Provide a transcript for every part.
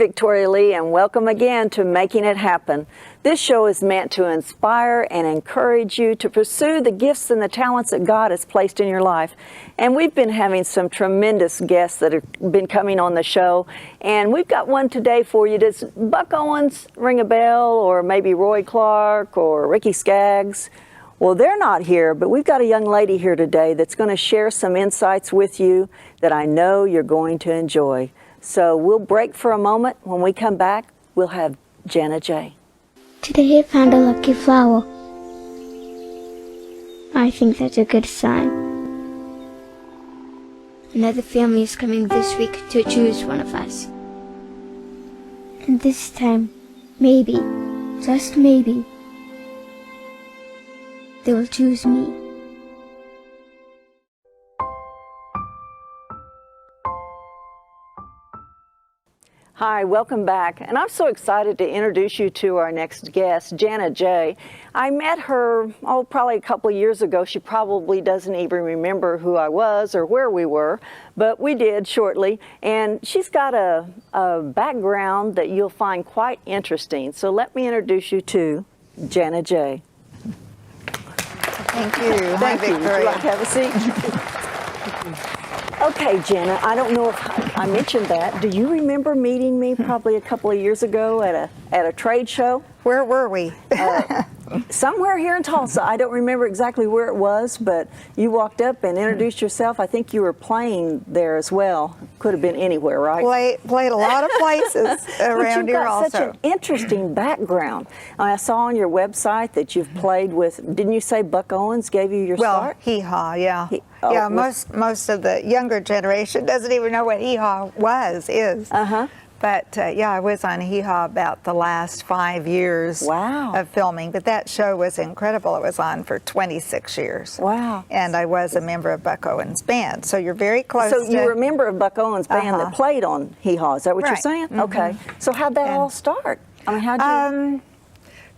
Victoria Lee, and welcome again to Making It Happen. This show is meant to inspire and encourage you to pursue the gifts and the talents that God has placed in your life. And we've been having some tremendous guests that have been coming on the show, and we've got one today for you. Does Buck Owens ring a bell, or maybe Roy Clark or Ricky Skaggs? Well, they're not here, but we've got a young lady here today that's going to share some insights with you that I know you're going to enjoy. So we'll break for a moment. When we come back, we'll have Jana Jae. Today I found a lucky flower. I think that's a good sign. Another family is coming this week to choose one of us. And this time, maybe, just maybe, they will choose me. Hi, welcome back. And I'm so excited to introduce you to our next guest, Jana Jae. I met her, probably a couple of years ago. She probably doesn't even remember who I was or where we were, but we did shortly. And she's got a background that you'll find quite interesting. So let me introduce you to Jana Jae. Thank you. Thank you. Would you like to have a seat? Okay, Jana, I don't know if I mentioned that. Do you remember meeting me probably a couple of years ago at a trade show? Where were we? Somewhere here in Tulsa. I don't remember exactly where it was, but you walked up and introduced yourself. I think you were playing there as well. Could have been anywhere, right? Played a lot of places around here also. But you've got such an interesting background. I saw on your website that you've played with, didn't you say Buck Owens gave you your start? Hee Haw, yeah. Most of the younger generation doesn't even know what Hee Haw is. Uh-huh. But I was on Hee Haw about the last 5 years of filming. But that show was incredible. It was on for 26 years. Wow. And I was a member of Buck Owens' band. So you're very close So you were a member of Buck Owens' band that played on Hee Haw. Is that what you're saying? Mm-hmm. Okay. So how'd that all start? I mean, how'd you...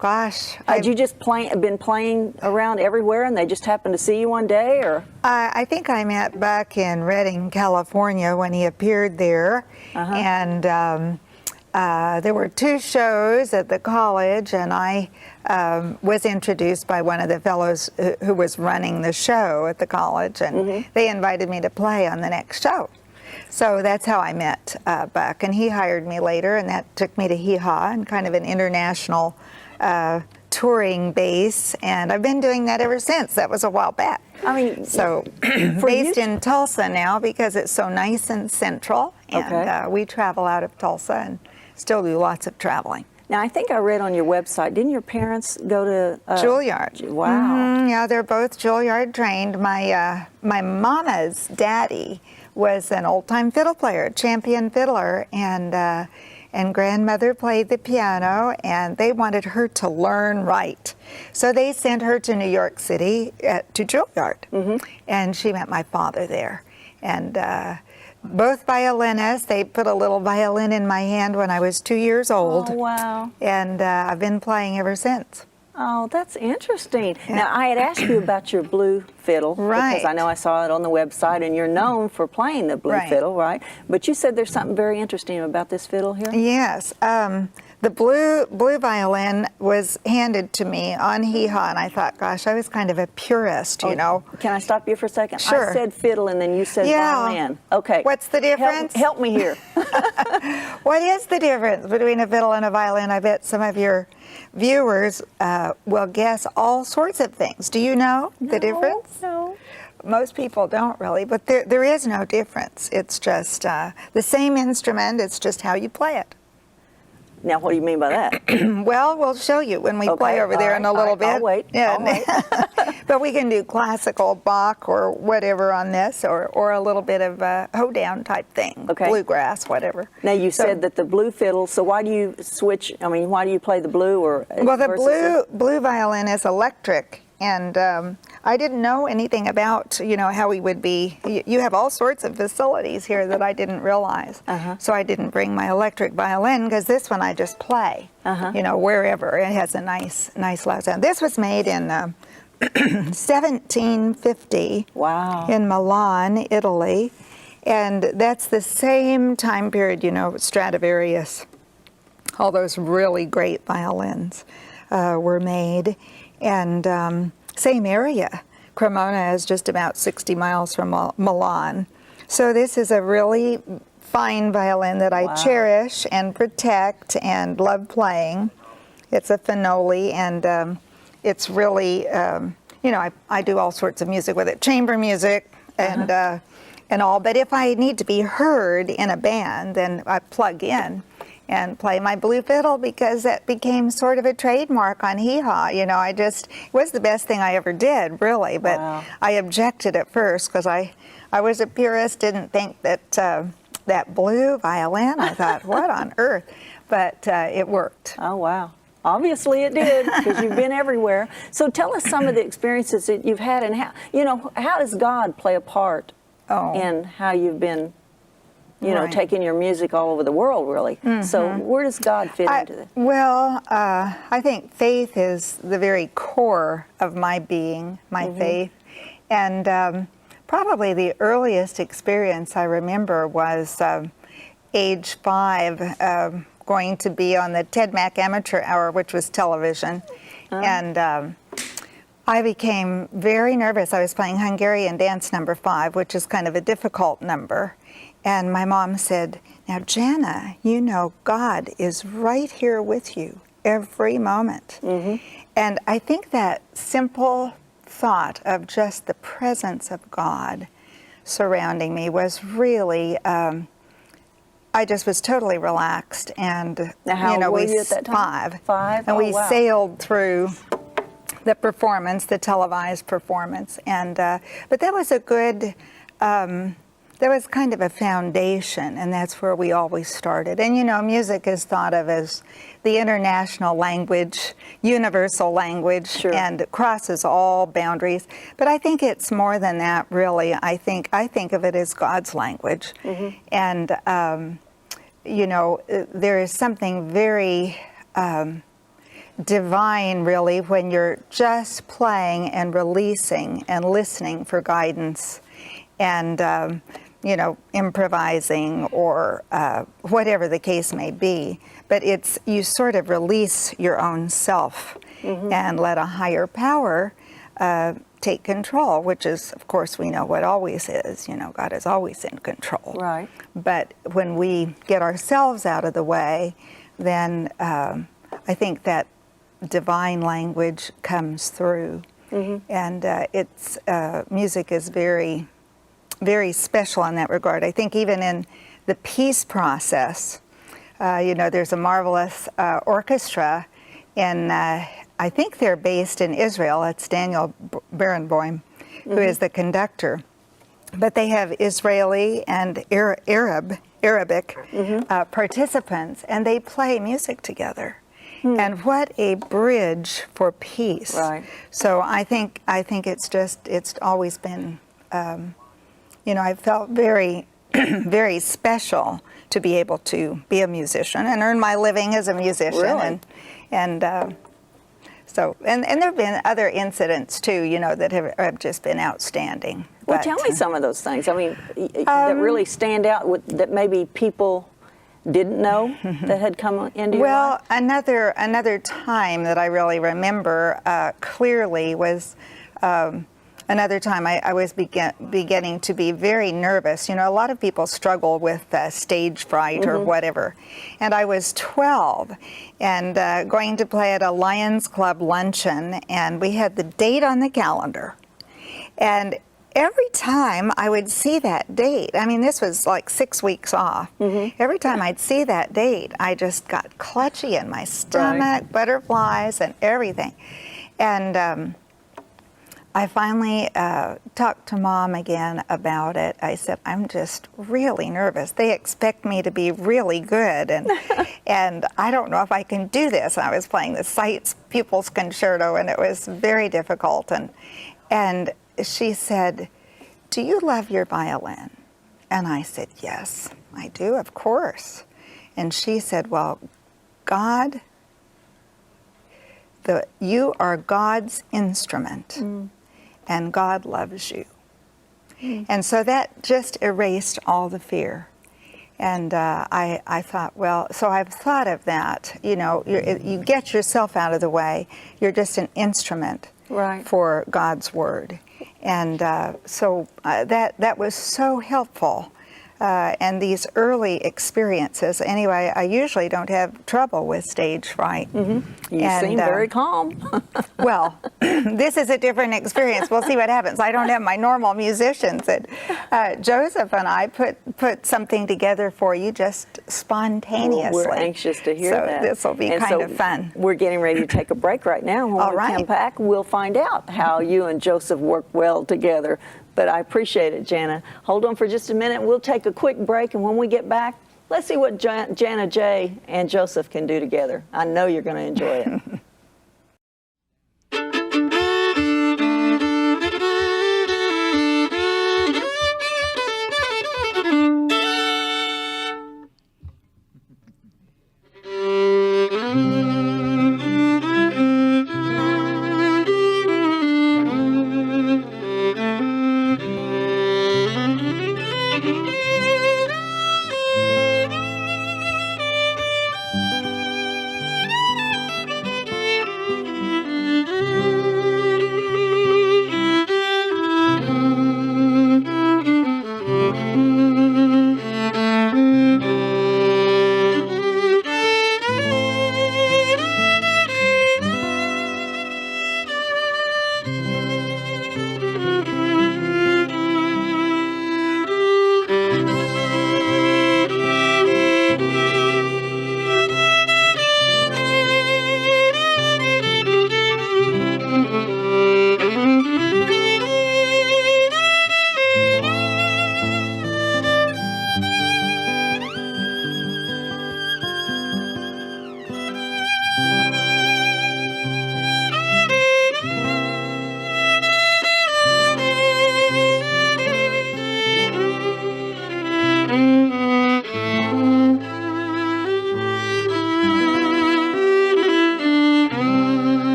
Had you just been playing around everywhere and they just happened to see you one day, or? I think I met Buck in Redding, California when he appeared there. And there were 2 shows at the college, and I was introduced by one of the fellows who was running the show at the college, and they invited me to play on the next show. So that's how I met Buck, and he hired me later, and that took me to Hee Haw, and kind of an international touring base, and I've been doing that ever since. That was a while back. I mean, so based in Tulsa now because it's so nice and central, and we travel out of Tulsa and still do lots of traveling. Now, I think I read on your website, didn't your parents go to Juilliard? Wow. Yeah, they're both Juilliard trained. My mama's daddy was an old-time fiddle player, champion fiddler, and grandmother played the piano, and they wanted her to learn right. So they sent her to New York City to Juilliard, and she met my father there. And both violinists, they put a little violin in my hand when I was 2 years old. Oh, wow. And I've been playing ever since. Oh, that's interesting. Yeah. Now, I had asked you about your blue fiddle. Right. Because I know I saw it on the website, and you're known for playing the blue fiddle, right? But you said there's something very interesting about this fiddle here? Yes. The blue violin was handed to me on Hee Haw, and I thought, gosh, I was kind of a purist, you know. Can I stop you for a second? Sure. I said fiddle, and then you said violin. Okay. What's the difference? Help me here. What is the difference between a fiddle and a violin? I bet some of your viewers will guess all sorts of things. Do you know the difference? No. Most people don't really, but there is no difference. It's just the same instrument, it's just how you play it. Now, what do you mean by that? Well, we'll show you when we play over there in a little bit. I'll wait. Yeah. I'll wait. But we can do classical Bach or whatever on this, or a little bit of hoedown type thing, bluegrass, whatever. Now, you said that the blue fiddle, so why do you switch, I mean, why do you play the blue? Well, the blue violin is electric, and I didn't know anything about, how we would be. You have all sorts of facilities here that I didn't realize. So I didn't bring my electric violin, because this one I just play, wherever. It has a nice loud sound. This was made in 1750 in Milan, Italy. And that's the same time period, Stradivarius all those really great violins were made. And same area. Cremona is just about 60 miles from Milan. So this is a really fine violin that I cherish and protect and love playing. It's a Finoli, and it's really, you know, I do all sorts of music with it, chamber music and all. But if I need to be heard in a band, then I plug in and play my blue fiddle, because that became sort of a trademark on Hee Haw. You know, it was the best thing I ever did, really. But I objected at first because I was a purist, didn't think that that blue violin, I thought, what on earth? But it worked. Oh, wow. Obviously it did, because you've been everywhere. So tell us some of the experiences that you've had, and how, you know, how does God play a part in how you've been, you know, taking your music all over the world, really? So where does God fit into this? Well, I think faith is the very core of my being, my faith. And probably the earliest experience I remember was age 5, going to be on the Ted Mack Amateur Hour, which was television. And I became very nervous. I was playing Hungarian dance number 5, which is kind of a difficult number. And my mom said, now, Jana, you know God is right here with you every moment. And I think that simple thought of just the presence of God surrounding me was really, I just was totally relaxed. And, now, how you know, old were you at that time? 5. 5? And oh, we wow. sailed through the performance, the televised performance. And, but that was a good, that was kind of a foundation, and that's where we always started. And you know, music is thought of as the international language, universal language, and crosses all boundaries. But I think it's more than that, really. I think of it as God's language. And you know, there is something very divine, really, when you're just playing and releasing and listening for guidance, and you know, improvising or whatever the case may be. But it's, you sort of release your own self and let a higher power take control, which is, of course, we know what always is. You know, God is always in control. Right. But when we get ourselves out of the way, then I think that divine language comes through. And it's music is very, very special in that regard. I think even in the peace process, you know, there's a marvelous orchestra in, I think they're based in Israel. It's Daniel Barenboim, who is the conductor. But they have Israeli and Arabic participants, and they play music together. And what a bridge for peace. Right. So I think it's always been, you know, I felt very, very special to be able to be a musician and earn my living as a musician. Really? And so there have been other incidents too, you know, that have just been outstanding. Well, But, tell me some of those things. I mean, that really stand out, that maybe people didn't know that had come into your life? Well, another time that I really remember clearly was another time I was beginning to be very nervous. You know, a lot of people struggle with stage fright or whatever. And I was 12 and going to play at a Lions Club luncheon, and we had the date on the calendar. And every time I would see that date, I mean, this was like 6 weeks off. Every time I'd see that date, I just got clutchy in my stomach, butterflies and everything. And I finally talked to Mom again about it. I said, I'm just really nervous. They expect me to be really good, and I don't know if I can do this. I was playing the Sights Pupils Concerto, and it was very difficult. And she said, do you love your violin? And I said, yes, I do, of course. And she said, well, God, you are God's instrument, and God loves you. And so that just erased all the fear. And I thought, well, so I've thought of that. You know, you get yourself out of the way. You're just an instrument Right. for God's Word. And so that was so helpful. And these early experiences, anyway, I usually don't have trouble with stage fright. Mm-hmm. You seem very calm. Well, this is a different experience. We'll see what happens. I don't have my normal musicians. Joseph and I put something together for you just spontaneously. We're anxious to hear that. So this will be kind of fun. We're getting ready to take a break right now. When All we right. come back, we'll find out how you and Joseph work well together. But I appreciate it, Jana. Hold on for just a minute. We'll take a quick break, and when we get back, let's see what Jana Jae and Joseph can do together. I know you're going to enjoy it.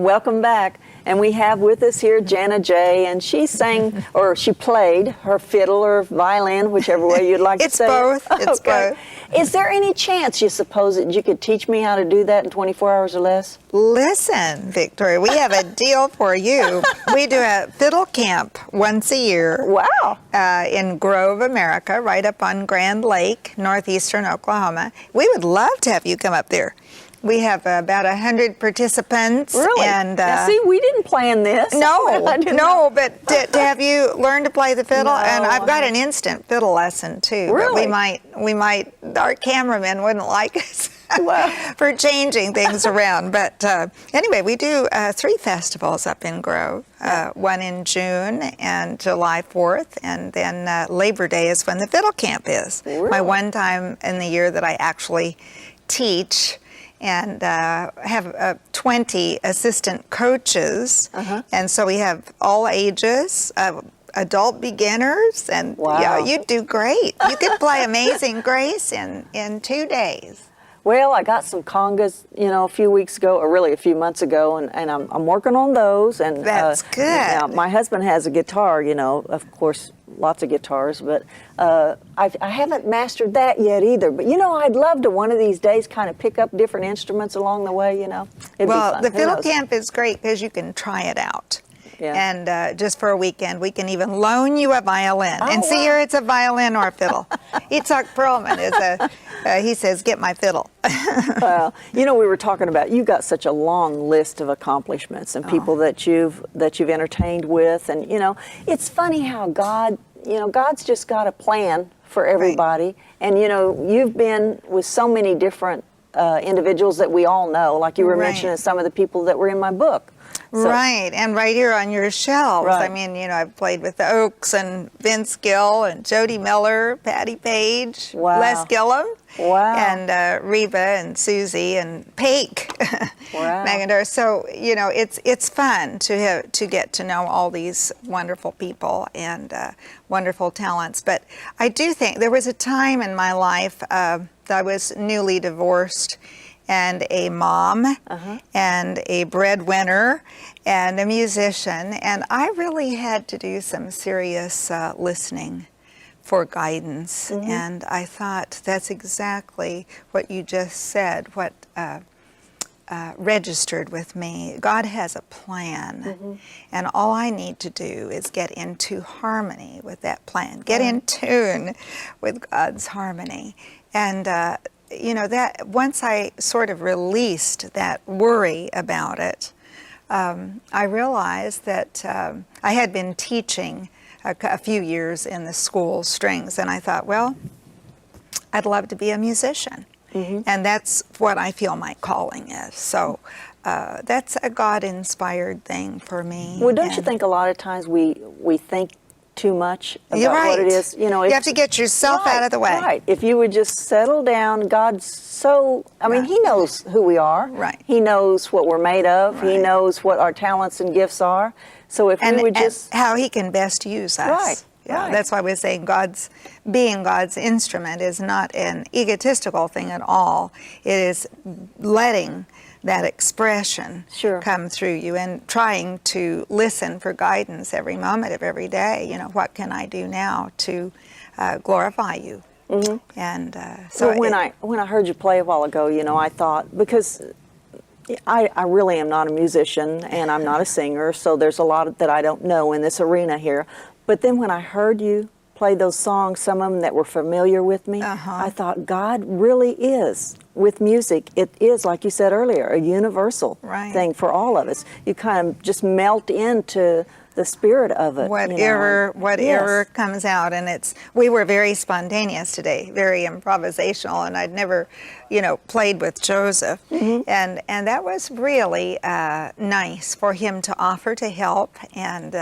Welcome back. And we have with us here Jana Jae, and she sang, or she played her fiddle or violin, whichever way you'd like to say both. it. It's both. Is there any chance you suppose that you could teach me how to do that in 24 hours or less? Listen, Victoria, we have a deal for you. We do a fiddle camp once a year. Wow. In Grove, America, right up on Grand Lake, northeastern Oklahoma. We would love to have you come up there. We have about 100 participants. Really? And now, see, we didn't plan this. But to have you learn to play the fiddle, No, and I've got an instant fiddle lesson too. Really? But we might, our cameraman wouldn't like us Well. for changing things around. But anyway, we do 3 festivals up in Grove. One in June and July 4th, and then Labor Day is when the fiddle camp is. Really? My one time in the year that I actually teach. And have 20 assistant coaches, and so we have all ages, adult beginners, and Wow. yeah, you do great. You could play Amazing Grace in 2 days. Well, I got some congas, a few weeks ago, or really a few months ago, and I'm working on those. And That's good. Now, my husband has a guitar, of course, lots of guitars, but I haven't mastered that yet either. But I'd love to one of these days kind of pick up different instruments along the way. It'd be Well, fun. the Who fiddle knows? camp is great because you can try it out. Yeah. And just for a weekend, we can even loan you a violin. And see, wow. here it's a violin or a fiddle. Itzhak Perlman is he says, get my fiddle. Well, we were talking about, you've got such a long list of accomplishments and people that you've entertained with, and it's funny how God's just got a plan for everybody, and you've been with so many different individuals that we all know, like you were Right. mentioning some of the people that were in my book. So- Right, and right here on your shelves. Right. I mean, I've played with the Oaks and Vince Gill and Jody Miller, Patty Page, Wow. Les Gillum, Wow. and Reba and Susie and Paik Wow. Magadar. So it's fun to get to know all these wonderful people and wonderful talents. But I do think there was a time in my life that I was newly divorced, and a mom, and a breadwinner, and a musician, and I really had to do some serious listening for guidance. And I thought that's exactly what you just said, what registered with me. God has a plan, and all I need to do is get into harmony with that plan, get in tune with God's harmony. And that once I sort of released that worry about it, I realized that I had been teaching a few years in the school strings, and I thought, well, I'd love to be a musician. And that's what I feel my calling is. So that's a God-inspired thing for me. Well, don't you And- think a lot of times we think too much about You're right. what it is? You have to get yourself out of the way. Right. If you would just settle down, God's so, He knows who we are. Right. He knows what we're made of. He Right. knows what our talents and gifts are. So if we would just... and how he can best use us. Right, Yeah, right. that's why we're saying being God's instrument is not an egotistical thing at all. It is letting that expression Sure. come through you and trying to listen for guidance every moment of every day. What can I do now to glorify you? And so So when I heard you play a while ago, I thought, because I really am not a musician and I'm not a singer, so there's a lot that I don't know in this arena here. But then when I heard you play those songs, some of them that were familiar with me, I thought God really is, with music, it is, like you said earlier, a universal Right. thing for all of us. You kind of just melt into the spirit of it. whatever Yes. comes out, and we were very spontaneous today, very improvisational, and I'd never played with Joseph, and that was really nice for him to offer to help, and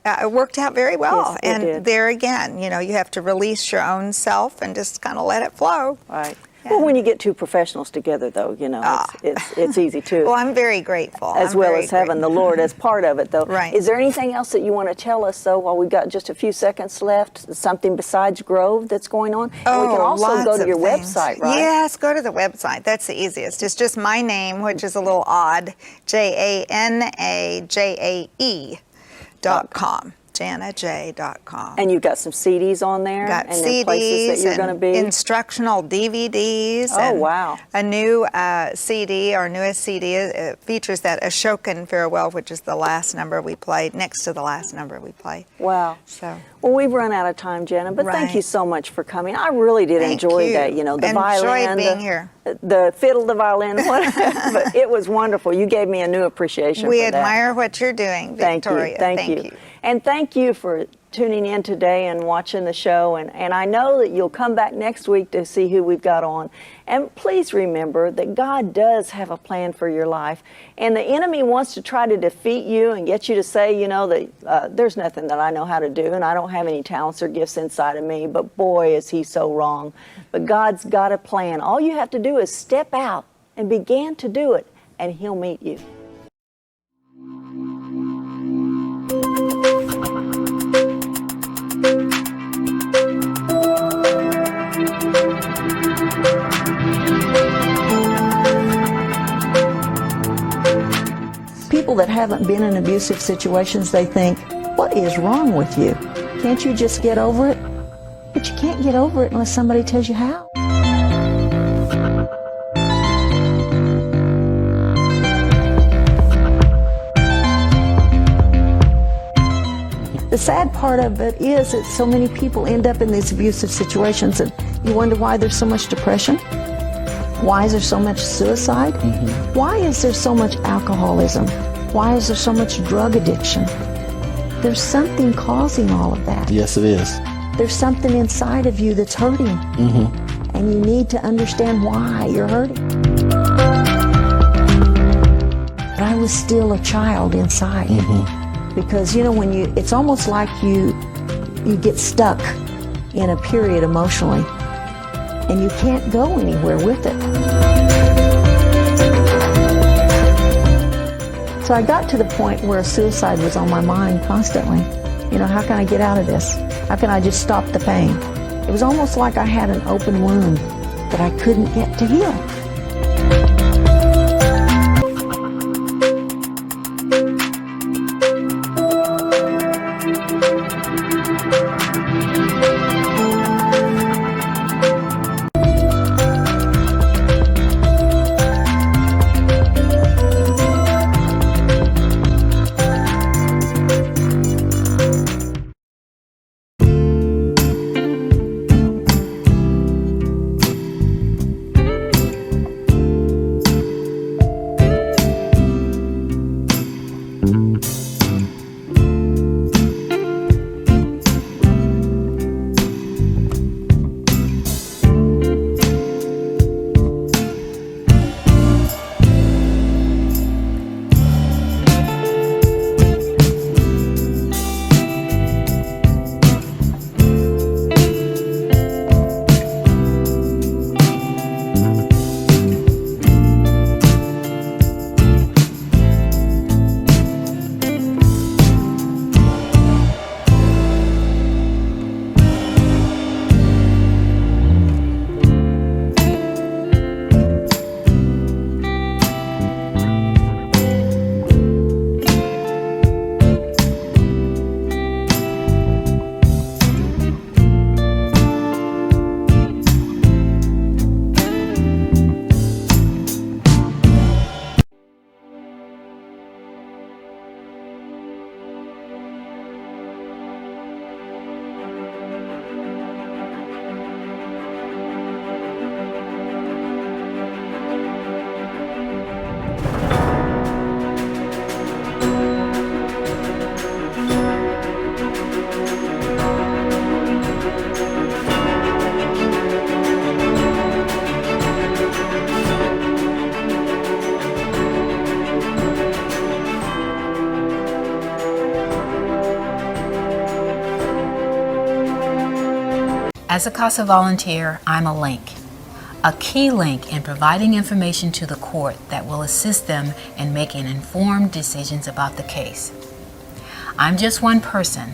it worked out very well. Yes, it And did. there again, you have to release your own self and just kind of let it flow. Right. Well, when you get two professionals together, though, you know, it's easy too. Well, I'm very grateful. As well as having the Lord as part of it, though. Right. Is there anything else that you want to tell us, though, while we've got just a few seconds left? Something besides Grove that's going on? And we can also lots go to of your things. website, right? Yes, go to the website. That's the easiest. It's just my name, which is a little odd, JanaJae.com. JanaJae.com. And you've got some CDs on there? Got and CDs then places that you're going to be? instructional DVDs. Oh, and wow. A new CD, our newest CD, features that Ashokan Farewell, which is the last number we played, next to the last number we played. Wow. So. Well, we've run out of time, Jana, but thank Right. you so much for coming. I really did Thank enjoy you. that, you know, the Enjoyed violin, being here. the fiddle, the violin, whatever. But it was wonderful. You gave me a new appreciation We for that. admire what you're doing, Thank Victoria. you. Thank you. And thank you for tuning in today and watching the show. And I know that you'll come back next week to see who we've got on. And please remember that God does have a plan for your life. And the enemy wants to try to defeat you and get you to say, you know, that there's nothing that I know how to do and I don't have any talents or gifts inside of me. But boy, is he so wrong. But God's got a plan. All you have to do is step out and begin to do it, and he'll meet you. People that haven't been in abusive situations, they think, what is wrong with you? Can't you just get over it? But you can't get over it unless somebody tells you how. The sad part of it is that so many people end up in these abusive situations, and you wonder why there's so much depression. Why is there so much suicide? Why is there so much alcoholism? Why is there so much drug addiction? There's something causing all of that. Yes, it is. There's something inside of you that's hurting. And you need to understand why you're hurting. But I was still a child inside. Because, you know, when it's almost like you get stuck in a period emotionally. And you can't go anywhere with it. So I got to the point where suicide was on my mind constantly. You know, how can I get out of this? How can I just stop the pain? It was almost like I had an open wound that I couldn't get to heal. As a CASA volunteer, I'm a link. a key link in providing information to the court that will assist them in making informed decisions about the case. I'm just one person,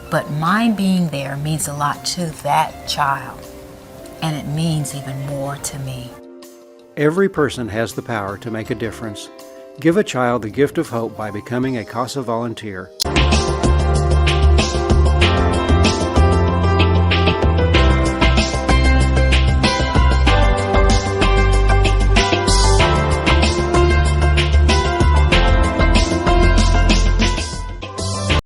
but my being there means a lot to that child, and it means even more to me. Every person has the power to make a difference. Give a child the gift of hope by becoming a CASA volunteer.